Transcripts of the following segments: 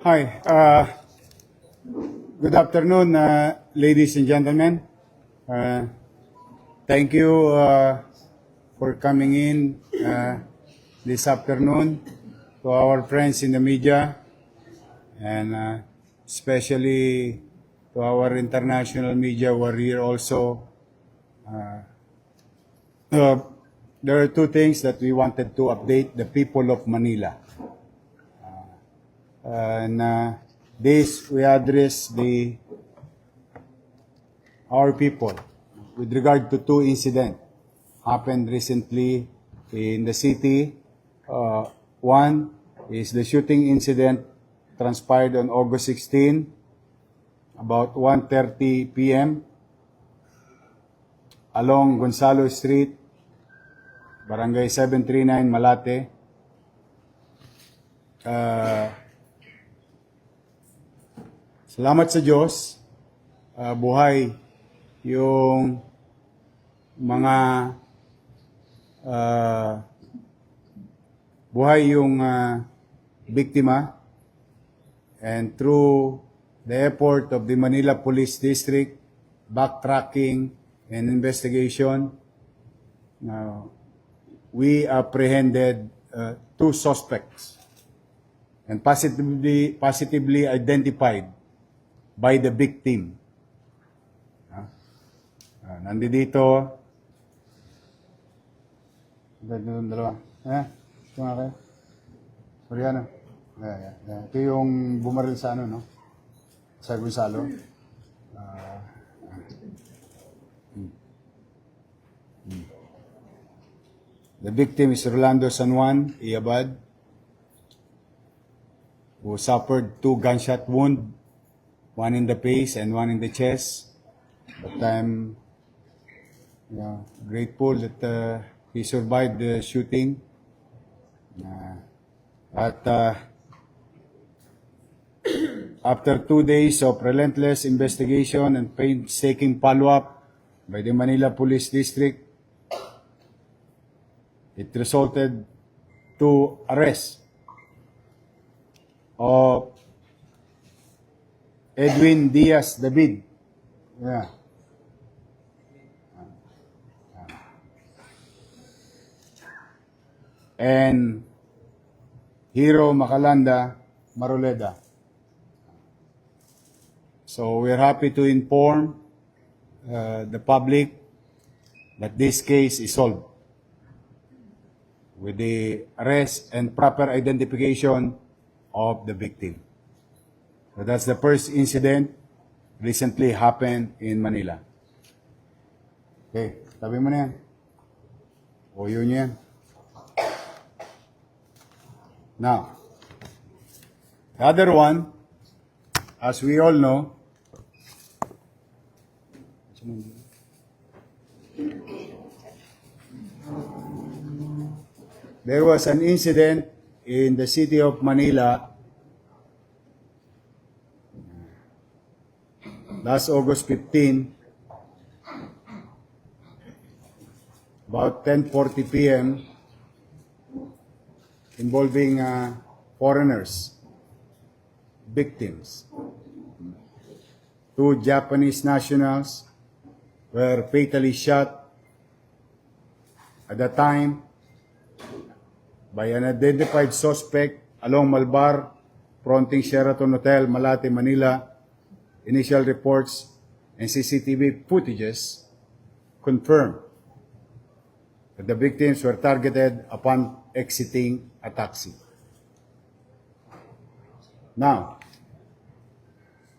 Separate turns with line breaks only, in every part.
Hi. Good afternoon, ladies and gentlemen. Thank you for coming in this afternoon to our friends in the media and especially to our international media who are here also. There are two things that we wanted to update the people of Manila. And this we address our people with regard to two incidents happened recently in the city. One is the shooting incident transpired on August 16, about 1:30 p.m. along Gonzalo Street, Barangay 739, Malate. Salamat sa Diyos, buhay yung mga biktima, and through the effort of the Manila Police District, backtracking and investigation, we apprehended two suspects and positively identified by the victim. Nandito. Dalawa. Ito nga kayo. Soriano. Ito yung bumaril sa no? Sa Gonzalo. The victim is Rolando San Juan Iabad, who suffered 2 gunshot wounds, one in the face and one in the chest. But I'm grateful that he survived the shooting. After 2 days of relentless investigation and painstaking follow-up by the Manila Police District, it resulted to arrest of Edwin Diaz David. And Hero Macalanda Maroleda. So we're happy to inform the public that this case is solved with the arrest and proper identification of the victim. So that's the first incident recently happened in Manila. Okay, tabi mo na yan. O yun yan. Now, the other one, as we all know, there was an incident in the city of Manila last August 15, about 10:40 p.m., involving foreigners, victims. 2 Japanese nationals were fatally shot at the time by an identified suspect along Malbar, fronting Sheraton Hotel, Malate, Manila. Initial reports and CCTV footages confirmed that the victims were targeted upon exiting a taxi. Now,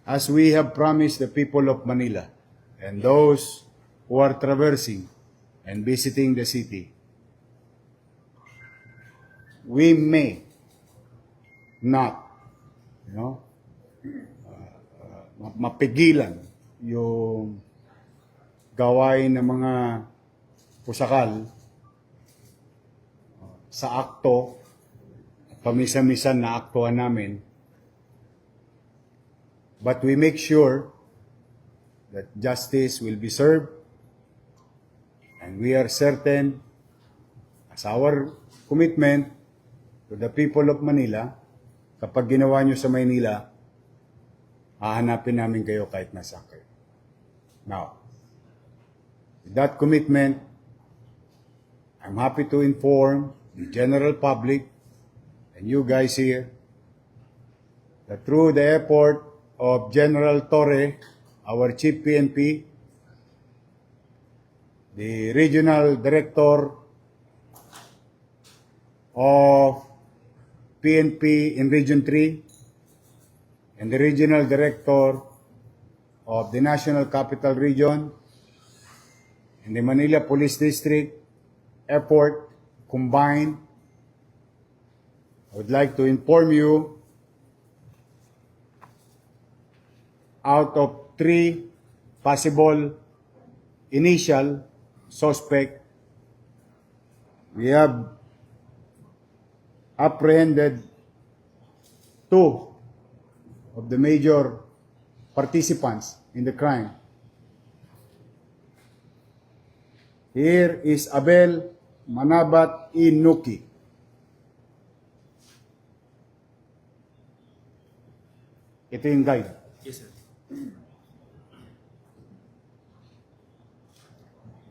as we have promised the people of Manila and those who are traversing and visiting the city, we may not, mapigilan yung gawain ng mga pusakal sa akto, pamisa-misan na aktuhan namin. But we make sure that justice will be served, and we are certain, as our commitment to the people of Manila, kapag ginawa nyo sa Maynila, hahanapin namin kayo kahit nasa kayo. Now, with that commitment, I'm happy to inform the general public and you guys here that through the effort of General Torre, our Chief PNP, the Regional Director of PNP in Region 3, and the Regional Director of the National Capital Region, and the Manila Police District effort combined, I would like to inform you, out of 3 possible initial suspect, we have apprehended 2 of the major participants in the crime. Here is Abel Manabat Inuki. Ito yung guide.
Yes, sir.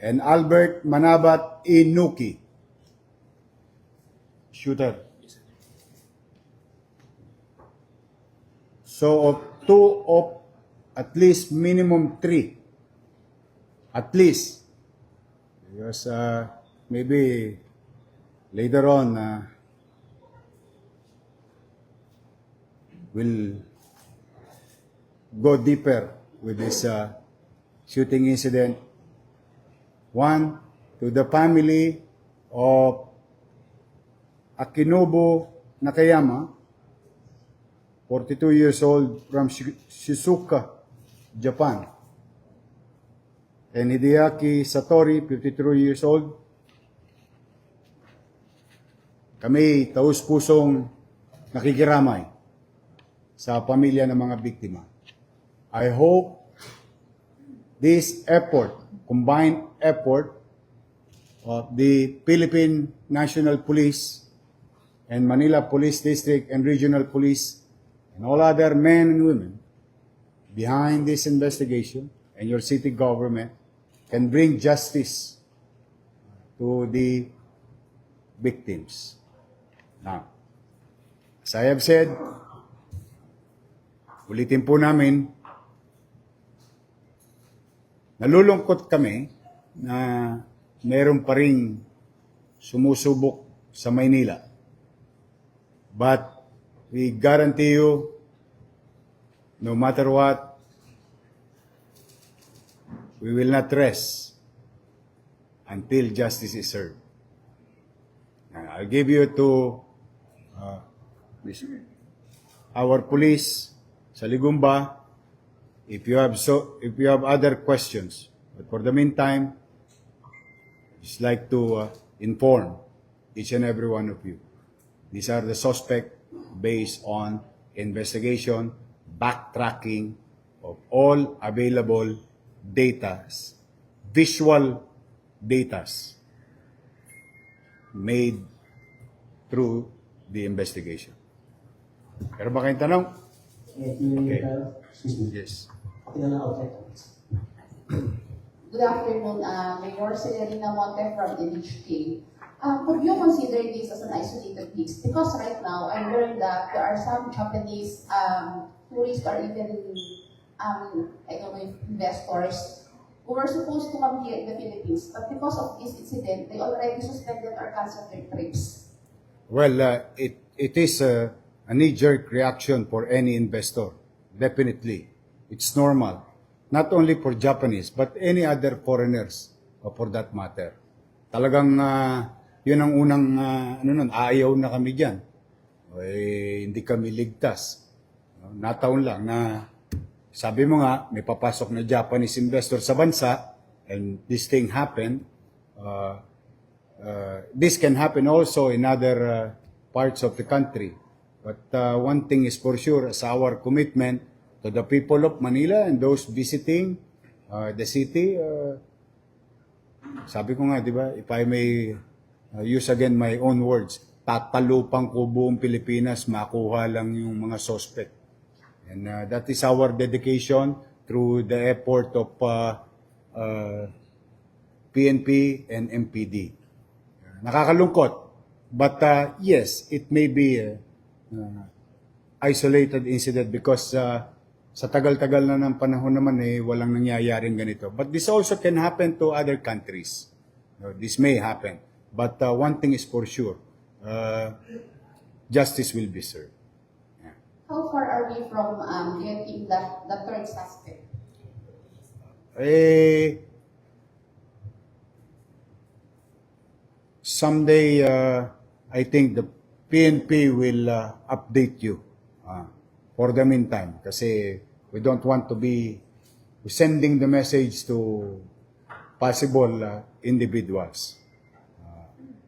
And Albert Manabat Inuki. Shooter.
Yes, sir.
So, of 2 of at least minimum 3. At least. Because maybe later on we'll go deeper with this shooting incident. 1, to the family of Akinobu Nakayama, 42 years old, from Shizuoka, Japan. And Hideaki Satori, 53 years old. Kami taus-pusong nakikiramay sa pamilya ng mga biktima. I hope this effort, combined effort of the Philippine National Police and Manila Police District and Regional Police and all other men and women behind this investigation and your city government can bring justice to the victims. Now, as I have said, ulitin po namin, nalulungkot kami na meron pa ring sumusubok sa Maynila. But we guarantee you, no matter what, we will not rest until justice is served. I'll give you to our police sa Ligumba if you have other questions. But for the meantime, I'd just like to inform each and every one of you. These are the suspects based on investigation, backtracking of all available datas, visual datas made through the investigation. Pero ba kayong tanong? Okay. Yes.
Good afternoon, Mayor Celerina Monte from NHK. Could you consider this as an isolated case? Because right now, I learned that there are some Japanese tourists or even, I don't know, investors who were supposed to come here in the Philippines, but because of this incident, they already suspended or canceled their trips.
Well, it is a knee-jerk reaction for any investor. Definitely. It's normal. Not only for Japanese, but any other foreigners, for that matter. Talagang, yun ang unang, ayaw na kami dyan. Hindi kami ligtas. Nataon lang na, sabi mo nga, may papasok na Japanese investor sa bansa, and this thing happened. This can happen also in other parts of the country. But one thing is for sure, as our commitment to the people of Manila and those visiting the city, sabi ko nga, di ba, if I may use again my own words, tatalupang ko buong Pilipinas, makuha lang yung mga suspect. And that is our dedication through the effort of PNP and MPD. Nakakalungkot. But yes, it may be isolated incident because sa tagal-tagal na ng panahon naman walang nangyayaring ganito. But this also can happen to other countries. This may happen. But one thing is for sure, justice will be served.
How far are we from getting the third suspect?
Someday, I think the PNP will update you for the meantime kasi we don't want to be sending the message to possible individuals.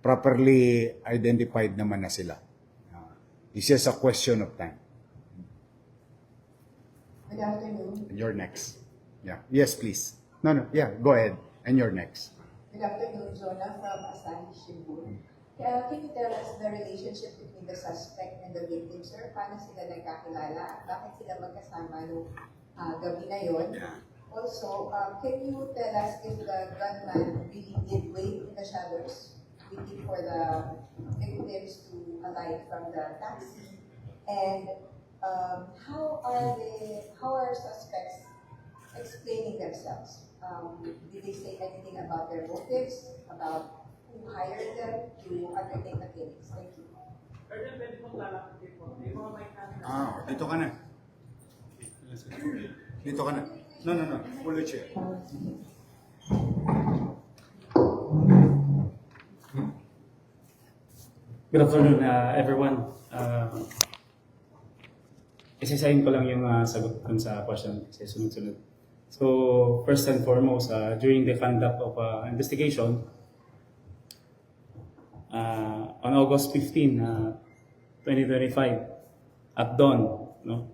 Properly identified naman na sila. It's just a question of time.
Good afternoon.
And you're next. Yeah. Yes, please. No. Yeah, go ahead. And you're next.
Good afternoon, Jonah from Asahi Shimbun. Can you tell us the relationship between the suspect and the victim, sir? Paano sila nagkakilala at bakit sila magkasama nung gabi na yon?
Yeah.
Also, can you tell us if the gunman really did wait in the shadows, waiting for the victims to alight from the taxi? And how are suspects explaining themselves? Did they say anything about their motives, about who hired them to undertake the killings? Thank you.
Dito ka na. Dito ka na. No. Pull the chair.
Good afternoon, everyone. Isasayin ko lang yung sagot dun sa question sa sunod-sunod. So, first and foremost, during the conduct of investigation, on August 15, 2025, at dawn, no?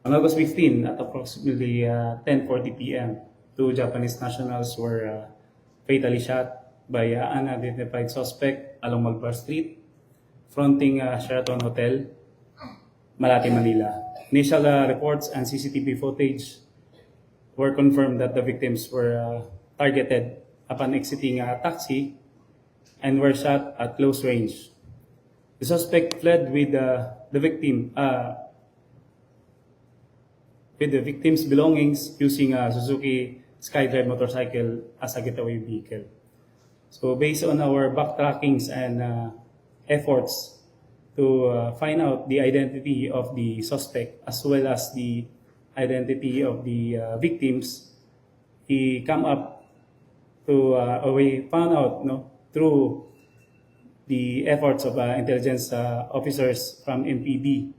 On August 15, at approximately 10:40 p.m., two Japanese nationals were fatally shot by an unidentified suspect along Magbar Street, fronting Sheraton Hotel, Malate, Manila. Initial reports and CCTV footage were confirmed that the victims were targeted upon exiting a taxi and were shot at close range. The suspect fled with the victim's belongings using a Suzuki Skydrive motorcycle as a getaway vehicle. So based on our backtrackings and efforts to find out the identity of the suspect as well as the identity of the victims, we come up to, we found out through the efforts of intelligence officers from MPD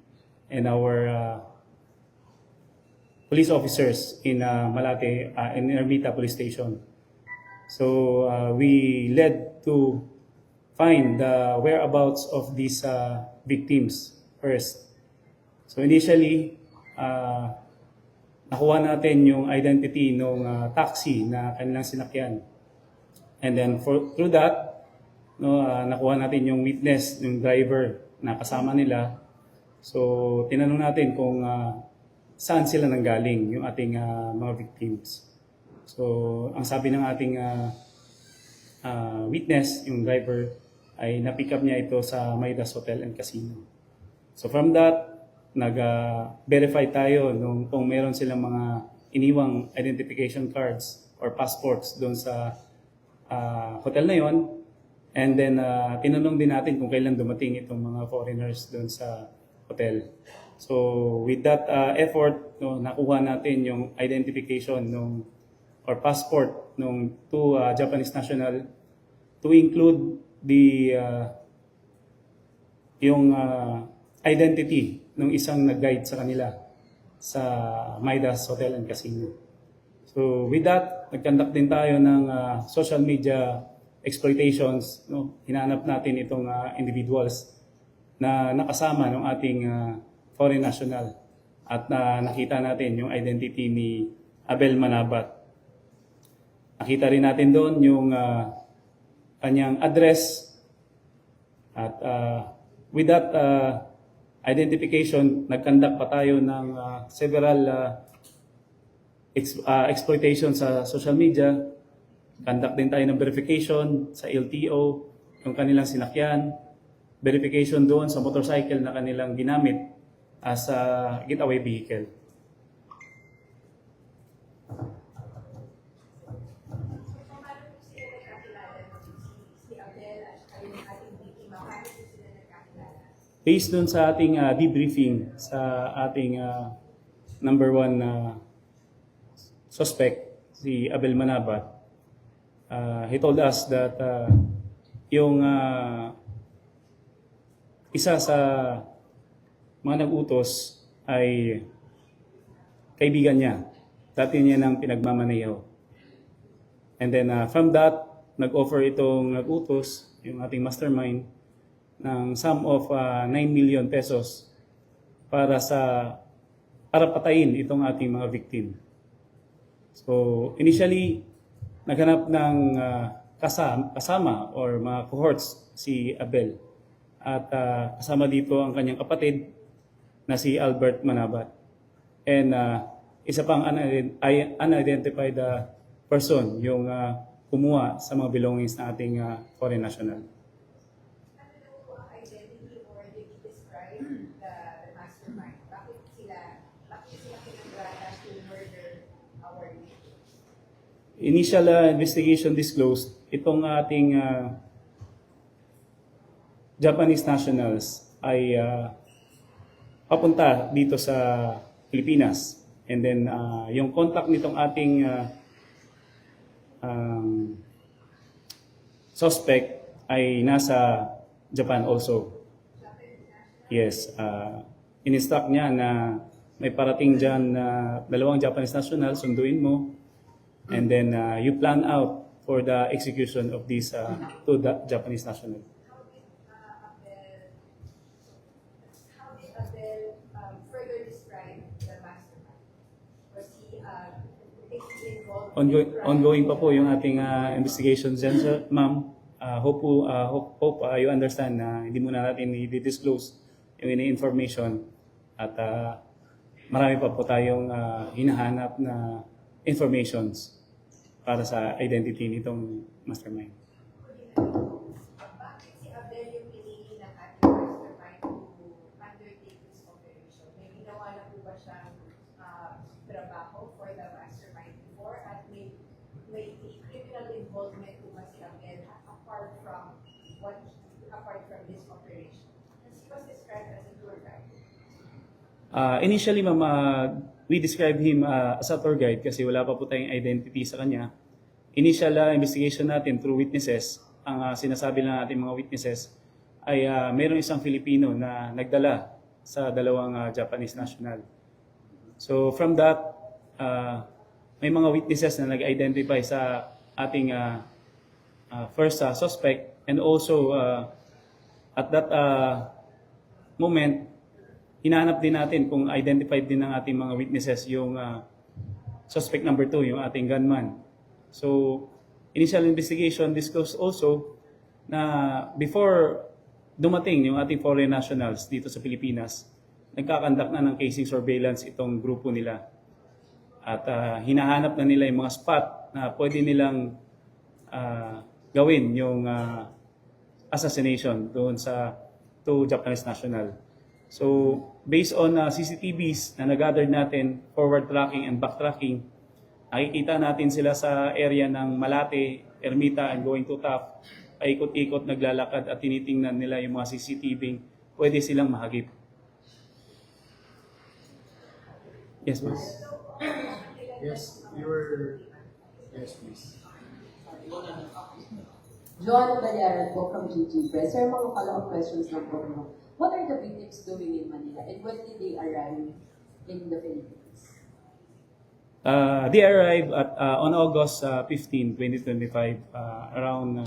and our police officers in Malate, in Ermita Police Station. So we led to find the whereabouts of these victims first. So initially, nakuha natin yung identity ng taxi na kanilang sinakyan. And then through that, nakuha natin yung witness, yung driver na kasama nila. So tinanong natin kung saan sila nanggaling, yung ating mga victims. So ang sabi ng ating witness, yung driver, ay na-pick up niya ito sa Midas Hotel and Casino. So from that, nag-verify tayo kung meron silang mga iniwang identification cards or passports doon sa hotel na yon. And then tinanong din natin kung kailan dumating itong mga foreigners doon sa hotel. So with that effort, nakuha natin yung identification or passport ng two Japanese national to include the yung identity ng isang nag-guide sa kanila sa Midas Hotel and Casino. So with that, nag-conduct din tayo ng social media exploitations. Hinanap natin itong individuals na nakasama ng ating foreign national at nakita natin yung identity ni Abel Manabat. nakita rin natin doon yung kanyang address at with that identification, nag-conduct pa tayo ng several exploitation sa social media. Conduct din tayo ng verification sa LTO, yung kanilang sinakyan, verification doon sa motorcycle na kanilang ginamit as a getaway vehicle. Based dun sa ating debriefing sa ating number one suspect, si Abel Manabat, he told us that yung isa sa mga nag-utos ay kaibigan niya. Dati niya nang pinagmamaneho. And then from that, nag-offer itong nag-utos, yung ating mastermind, ng sum of 9 million pesos para patayin itong ating mga victim. So initially, naghanap ng kasama or mga cohorts si Abel. At kasama dito ang kanyang kapatid na si Albert Manabat. And isa pang unidentified person yung kumuha sa mga belongings ng ating foreign national. Initial investigation disclosed, itong ating Japanese nationals ay papunta dito sa Pilipinas. And then yung contact nitong ating suspect ay nasa Japan also. Yes, in-instruct niya na may parating dyan na 2 Japanese nationals, sunduin mo. And then you plan out for the execution of these 2 Japanese nationals.
How did Abel further describe the mastermind? Was he involved?
Ongoing pa po yung ating investigation dyan, sir, ma'am. Hope you understand na hindi muna natin i-disclose yung information at marami pa po tayong hinahanap na informations para sa identity nitong mastermind.
Bakit si Abel yung pinili ng ating mastermind to undertake this operation? May ginawa na po ba siyang trabaho for the mastermind before at may criminal involvement po ba si Abel apart from this operation? He was described as a tour guide.
Initially, ma'am, we described him as a tour guide kasi wala pa po tayong identity sa kanya. Initial investigation natin through witnesses, ang sinasabi lang natin mga witnesses ay mayroong isang Filipino na nagdala sa 2 Japanese national. So from that, may mga witnesses na nag-identify sa ating first suspect, and also at that moment, hinahanap din natin kung identified din ng ating mga witnesses yung suspect number 2, yung ating gunman. So, initial investigation disclosed also na before dumating yung ating foreign nationals dito sa Pilipinas, nagkakandak na ng casing surveillance itong grupo nila. At hinahanap na nila yung mga spot na pwede nilang gawin yung assassination doon sa 2 Japanese national. So, based on CCTVs na nag-gather natin, forward tracking and back tracking, nakikita natin sila sa area ng Malate, Ermita, and going to Taft. Paikot-ikot naglalakad at tinitingnan nila yung mga CCTV, pwede silang mahagip. Yes, boss.
Yes, you were... Yes, please.
Joanna Bayaran po from GG Press. Sir, mga follow-up questions lang po. What are the victims doing in Manila and when did they arrive in the Philippines?
They arrived at, on August 15, 2025, around...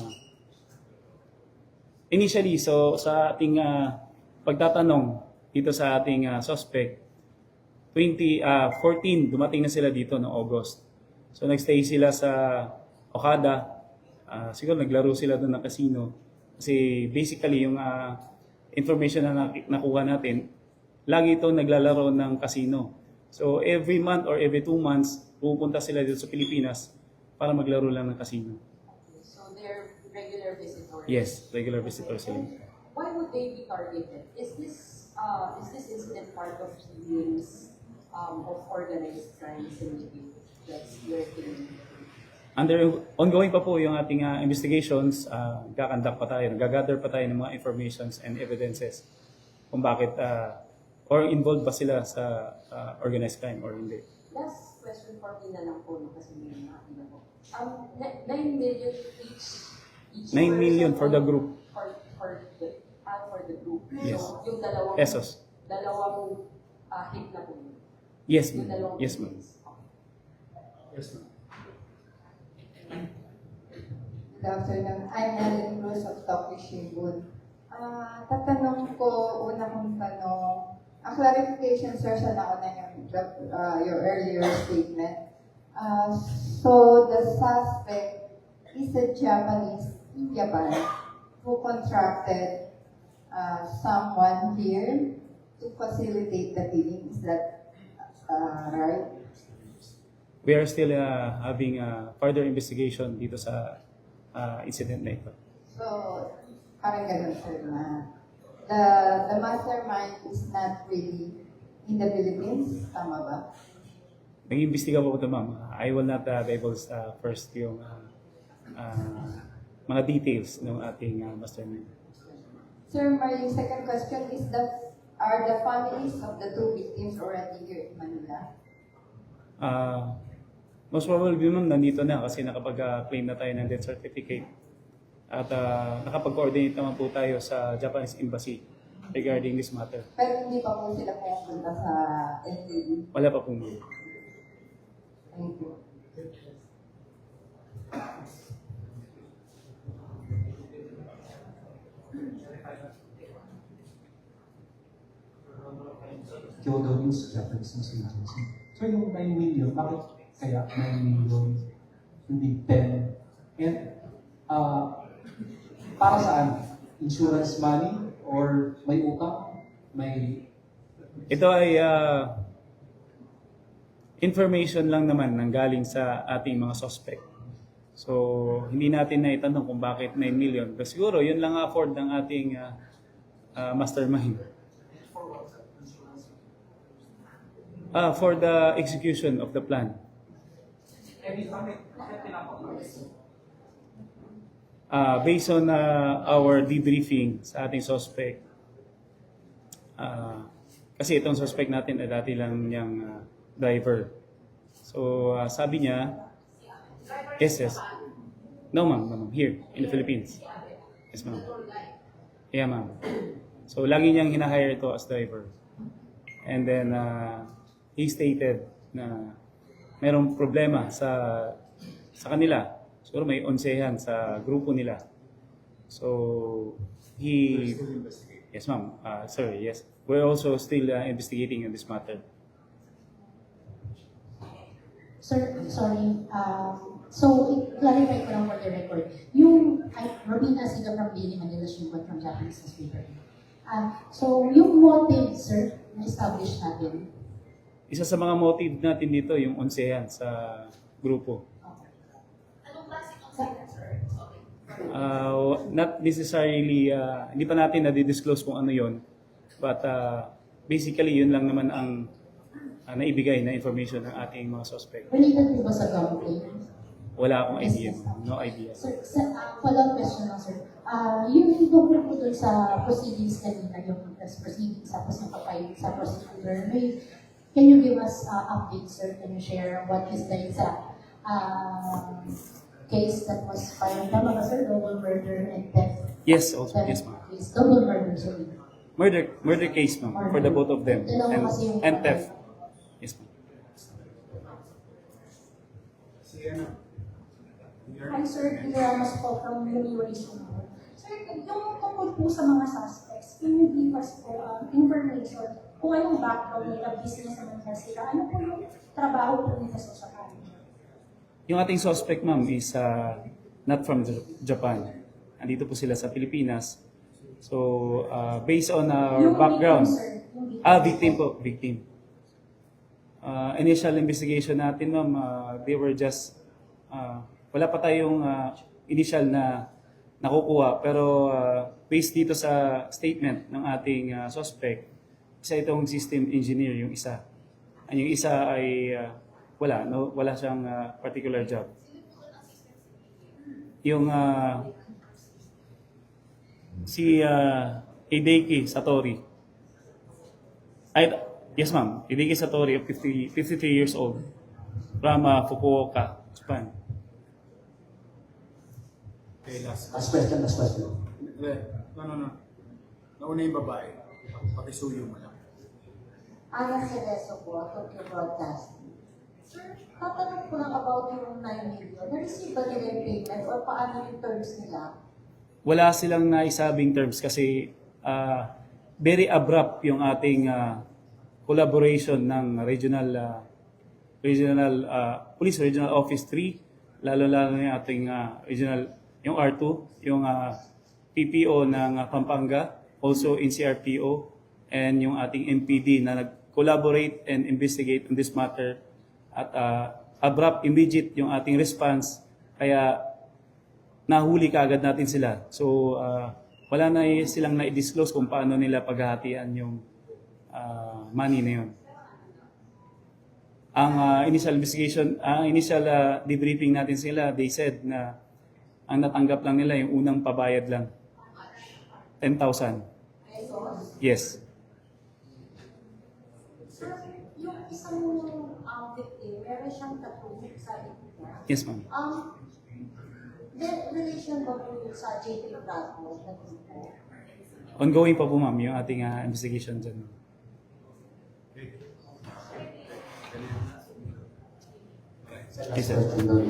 initially, so sa ating pagtatanong dito sa ating suspect, 14, dumating na sila dito noong August. So nagstay sila sa Okada. Siguro naglaro sila doon ng casino. Kasi basically yung information na nakuha natin, lagi ito naglalaro ng casino. So every month or every 2 months, pupunta sila dito sa Pilipinas para maglaro lang ng casino.
So they're regular visitors.
Yes, regular visitors sila.
Why would they be targeted? Is this incident part of teams of organized crime syndicate that's working?
Ongoing pa po yung ating investigations, kakandak pa tayo, nagagather pa tayo ng mga informations and evidences kung bakit or involved ba sila sa organized crime or hindi.
Last question for me na lang po, no, kasi may mga iba po. 9 million each
9 million for the group.
For the group.
Yes.
So, yung dalawang
Pesos.
Dalawang hit na po yun.
Yes,
Yung
ma'am.
dalawang
Yes, ma'am.
hits. Okay.
Yes, ma'am.
Good afternoon. I'm Ellen Cruz of Tokyo Shimbun. Tatanong ko, una kong tanong, a clarification, sir, sa nauna your earlier statement. So, the suspect is a Japanese in Japan who contracted someone here to facilitate the killing. Is that right?
We are still having further investigation dito sa incident na ito.
So, parang ganun, sir, na the mastermind is not really in the Philippines, tama ba?
Nag-iimbestiga po ito, ma'am. I will not divulge first yung mga details ng ating mastermind.
Sir, my second question is are the families of the two victims already here in Manila?
Most probably, ma'am, nandito na kasi nakapag-claim na tayo ng death certificate. At nakapag-coordinate naman po tayo sa Japanese Embassy regarding this matter.
Pero hindi pa po sila pumunta sa NTV.
Wala pa po, ma'am.
Thank you.
Kyoto News, Japanese News Agency. So yung 9 million, bakit kaya 9 million, hindi 10? And para saan? Insurance money or may utang? May...
Ito ay information lang naman nang galing sa ating mga suspect. So, hindi natin na itanong kung bakit 9 million. Pero siguro, yun lang afford ng ating mastermind. For the execution of the plan. Based on our debriefing sa ating suspect, kasi itong suspect natin ay dati lang niyang driver. So, sabi niya, yes. No, ma'am. Here, in the Philippines. Yes, ma'am. Yeah, ma'am. So, lagi niyang hinahire ito as driver. And then, he stated na mayroong problema sa kanila. Siguro may onsehan sa grupo nila. So, yes, ma'am. Sir, yes. We're also still investigating in this matter.
Sir, sorry. So, clarify ko lang for the record. Yung, Robina Siga from Daily Manila Shimbun from Japanese newspaper. So, yung motive, sir, na-establish natin.
Isa sa mga motive natin dito, yung onsehan sa grupo.
Anong klaseng concept, sir?
Not necessarily, hindi pa natin na-disclose kung ano yon. But basically, yun lang naman ang naibigay na information ng ating mga suspect.
Related po ba sa gambling?
Wala akong idea. No idea.
Sir, follow-up question lang, sir. Yung tungkol po doon sa proceedings kanina, yung proceedings, tapos yung papayag sa prosecutor, can you give us updates, sir? Can you share what is the exact case that was filed? Tama ba, sir? Double murder and theft.
Yes, also. Yes, ma'am.
Yes, double murder, sorry.
Murder case, ma'am, for the both of them.
Dalawa kasi yung-
And theft. Yes, ma'am.
Hi, Sir. Ira Ramos po from Uniway Summer. Sir, yung tungkol po sa mga suspects, can you give us information kung anong background nila, business naman nila sila, ano po yung trabaho po nila sa Japan?
Yung ating suspect, ma'am, is not from Japan. Andito po sila sa Pilipinas. So, based on our
Yung
background,
victim, sir. Yung victim.
victim po, victim. Initial investigation natin, ma'am, they were just, wala pa tayong initial na nakukuha. Pero based dito sa statement ng ating suspect, isa itong system engineer, yung isa. Yung isa ay wala siyang particular job. Yung si Hideki Satori. Yes, ma'am. Hideki Satori of 53 years old from Fukuoka, Japan.
Okay, last.
Last question.
No. Nauna yung babae. Pakisuyo mo lang.
Aya Cerezo po, Tokyo Broadcasting. Sir, tatanong ko lang about yung 9 million. Na-receive ba nila yung payment or paano yung terms nila?
Wala silang naisabing terms kasi very abrupt yung ating collaboration ng regional Police Regional Office 3, lalo-lalo yung ating regional, yung R2, yung PPO ng Pampanga, also in CRPO, and yung ating MPD na nag-collaborate and investigate on this matter at abrupt, immediate yung ating response, kaya nahuli kaagad natin sila. So, wala na silang na-disclose kung paano nila paghahatian yung money na yun. Ang initial investigation, initial debriefing natin sila, they said na ang natanggap lang nila yung unang pabayad lang. 10,000. Yes.
Sir, yung isang victim, meron siyang tattoo sa likod niya.
Yes, ma'am.
The relation ba po yun sa J3 Bravo na grupo?
Ongoing pa po, ma'am, yung ating investigation dyan. Yes, sir.
Okay.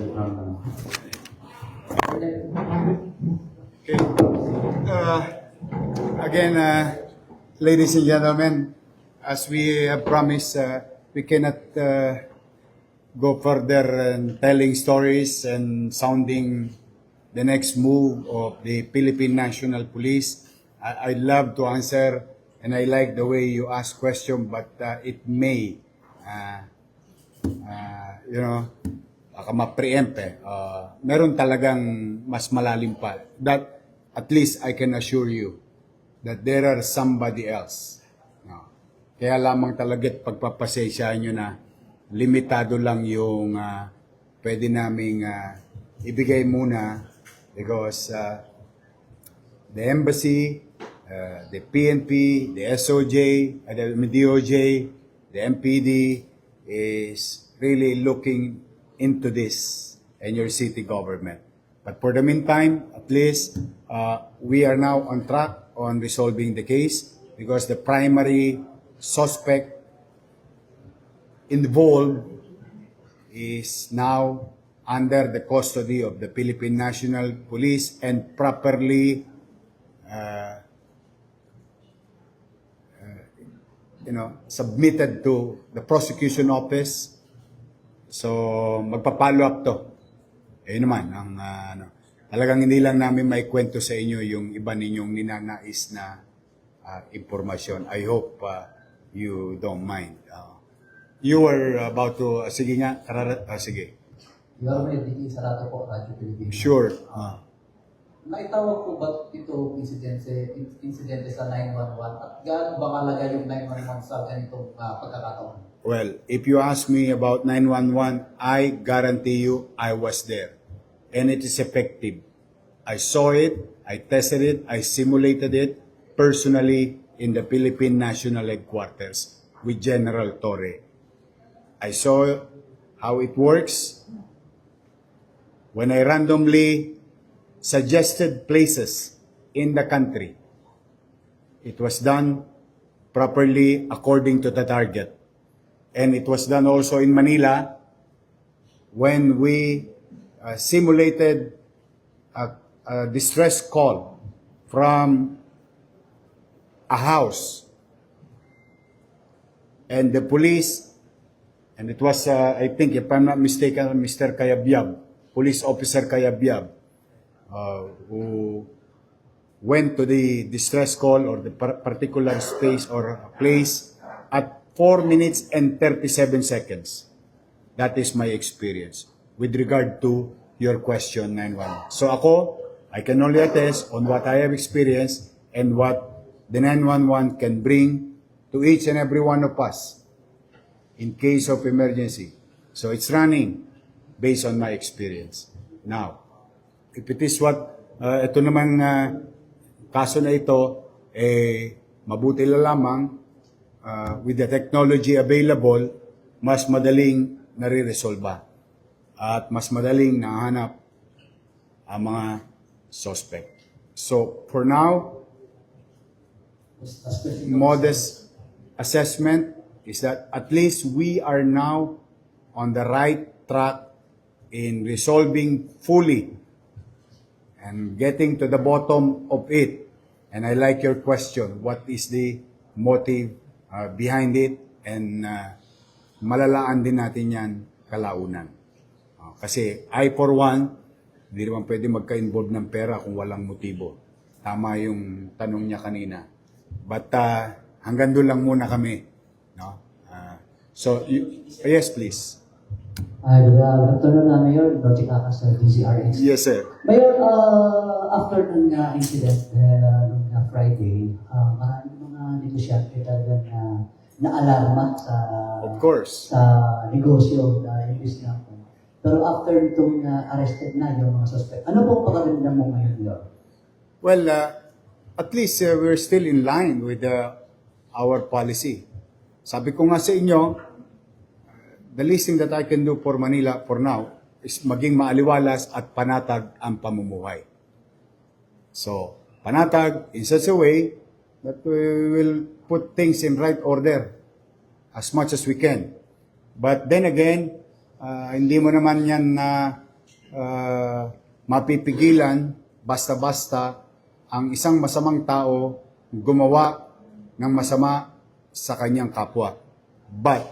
Again, ladies and gentlemen, as we have promised, we cannot go further in telling stories and sounding the next move of the Philippine National Police. I'd love to answer, and I like the way you ask question, but it may, baka ma-preempt eh. Meron talagang mas malalim pa. That, at least I can assure you that there are somebody else. No. Kaya lamang talaga't pagpapasensyahan nyo na limitado lang yung pwede naming ibigay muna because the embassy, the PNP, the SOJ, the DOJ, the MPD is really looking into this and your city government. But for the meantime, at least we are now on track on resolving the case because the primary suspect involved is now under the custody of the Philippine National Police and properly submitted to the prosecution office. So, magpa-follow up to. Ayun naman, talagang hindi lang namin maikwento sa inyo yung iba ninyong ninanais na impormasyon. I hope you don't mind. You were about to, sige nga, sige.
Your Honor, Diki Sarato po, Radyo Pilipinas.
Sure.
Naitawag po ba ito insidente sa 911? At gaano ba kalaga yung 911 sa ganitong pagkakataon?
Well, if you ask me about 911, I guarantee you I was there. And it is effective. I saw it, I tested it, I simulated it personally in the Philippine National Headquarters with General Torre. I saw how it works. When I randomly suggested places in the country, it was done properly according to the target. And it was done also in Manila when we simulated a distress call from a house. And the police And it was, I think, if I'm not mistaken, Mr. Kayabyab, Police Officer Kayabyab, who went to the distress call or the particular space or place at 4 minutes and 37 seconds. That is my experience with regard to your question, 911. So ako, I can only attest on what I have experienced and what the 911 can bring to each and every one of us in case of emergency. So it's running based on my experience. Now, if it is what, ito namang kaso na ito, mabuti na lamang with the technology available, mas madaling nare-resolba at mas madaling nahanap ang mga suspect. So, for now, modest assessment is that at least we are now on the right track in resolving fully and getting to the bottom of it. And I like your question, what is the motive behind it? And malalaan din natin yan kalaunan. Kasi I for one, hindi naman pwede magka-involve ng pera kung walang motibo. Tama yung tanong niya kanina. But hanggang doon lang muna kami. No? Yes, please.
Good afternoon, Mayor. Logic Aka sa DZRH.
Yes, sir.
Mayor, after ng incident nung Friday, maraming mga negosyante talaga na alarma sa
Of course.
sa negosyo na imbis na po. Pero after itong arrested na yung mga suspect, ano pong pakaramdam mo ngayon, Lord?
Well, at least we're still in line with our policy. Sabi ko nga sa inyo, the least thing that I can do for Manila for now is maging maaliwalas at panatag ang pamumuhay. So, panatag in such a way that we will put things in right order as much as we can. But then again, hindi mo naman yan na mapipigilan basta-basta ang isang masamang tao gumawa ng masama sa kanyang kapwa. But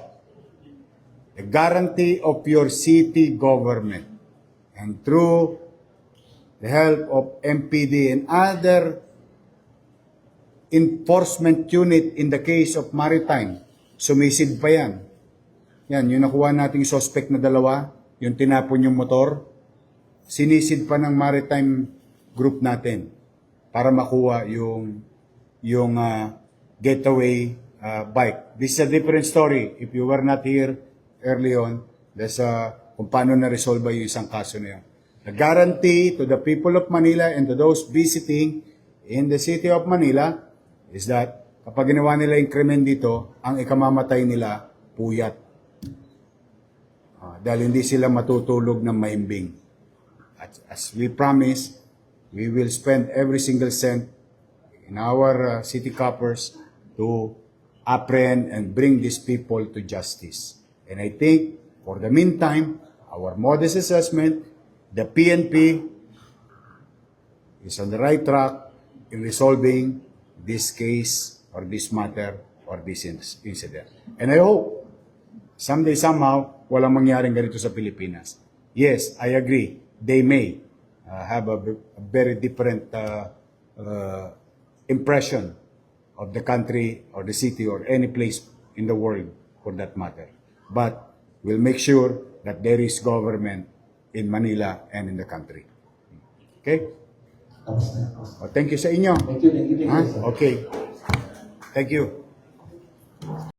the guarantee of your city government and through the help of MPD and other enforcement unit in the case of maritime, sumisid pa yan. Yan, yung nakuha nating suspect na dalawa, yung tinapon yung motor, sinisid pa ng maritime group natin para makuha yung getaway bike. This is a different story. If you were not here early on, that's kung paano na-resolve yung isang kaso na yun. The guarantee to the people of Manila and to those visiting in the city of Manila is that kapag ginawa nila yung krimen dito, ang ikamamatay nila, puyat. Dahil hindi sila matutulog ng mahimbing. As we promise, we will spend every single cent in our city coffers to apprehend and bring these people to justice. And I think, for the meantime, our modest assessment, the PNP is on the right track in resolving this case or this matter or this incident. And I hope, someday, somehow, walang mangyaring ganito sa Pilipinas. Yes, I agree. They may have a very different impression of the country or the city or any place in the world for that matter. But we'll make sure that there is government in Manila and in the country. Okay?
Tapos na.
Thank you sa inyo.
Thank you, sir.
Okay. Thank you.